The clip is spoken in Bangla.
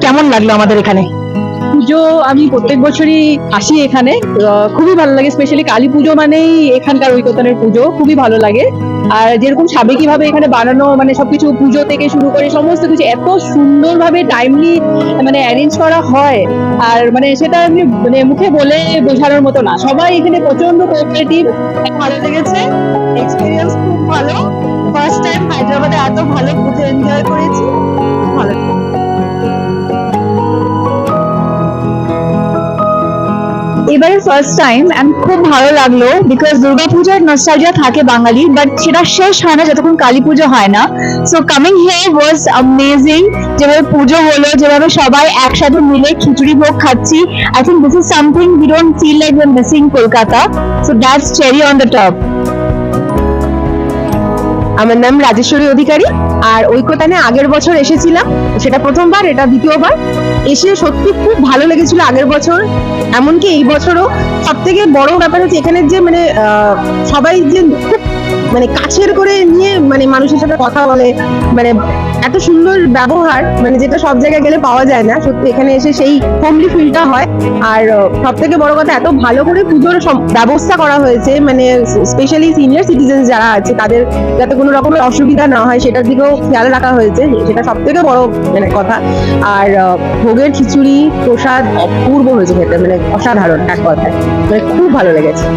কেমন লাগলো আমাদের এখানে? পুজো আমি প্রত্যেক বছরই আসি এখানে, খুবই ভালো লাগে। স্পেশালি কালী পুজো মানেই এখানকার ঐকতানের পুজো খুবই ভালো লাগে। আর যেরকম সাবেকি ভাবে এখানে বানানো, মানে সবকিছু পুজো থেকে শুরু করে সমস্ত কিছু এত সুন্দরভাবে টাইমলি মানে অ্যারেঞ্জ করা হয়। আর মানে সেটা আমি মানে মুখে বলে বোঝানোর মতো না। সবাই এখানে প্রচন্ড কোঅপারেটিভ। ভালো লেগেছে, এক্সপিরিয়েন্স খুব ভালো। ফার্স্ট টাইম হায়দ্রাবাদে এত ভালো পুজো এনজয় করেছি, ভালো। এবারে ফার্স্ট টাইম এন্ড খুব ভালো লাগলো, বিকজ দুর্গাপূজার নস্টালজিয়া থাকে বাঙালির, বাট সেটা শেষ হয় না যতক্ষণ কালী পুজো হয় না। So coming here was amazing. যেভাবে পুজো হলো, যেভাবে সবাই একসাথে মিলে খিচুড়ি ভোগ খাচ্ছি, I think this is something we don't feel like we are missing Kolkata. So that's cherry on the top. আমার নাম রাজেশ্বরী অধিকারী, আর ঐকতানে আগের বছর এসেছিলাম, সেটা প্রথমবার, এটা দ্বিতীয়বার। এসে সত্যি খুব ভালো লেগেছিল আগের বছর, এমনকি এই বছরও। সব থেকে বড় ব্যাপার হচ্ছে এখানে যে মানে সবাই যে খুব মানে কাছের করে নিয়ে মানে মানুষের সাথে কথা বলে, মানে এত সুন্দর ব্যবহার, মানে যেটা সব জায়গায় গেলে পাওয়া যায় না। সত্যি এখানে এসে সেই হোমলি ফিলটা হয়। আর সব থেকে বড় কথা, এত ভালো করে পুজোর ব্যবস্থা করা হয়েছে, মানে স্পেশালি সিনিয়র সিটিজেন যারা আছে তাদের যাতে কোনো রকমের অসুবিধা না হয় সেটার দিকেও খেয়াল রাখা হয়েছে, সেটা সব থেকে বড় মানে কথা। আর ভোগের খিচুড়ি প্রসাদ অপূর্ব হয়েছে খেতে, মানে অসাধারণ এক কথায়, মানে খুব ভালো লেগেছে।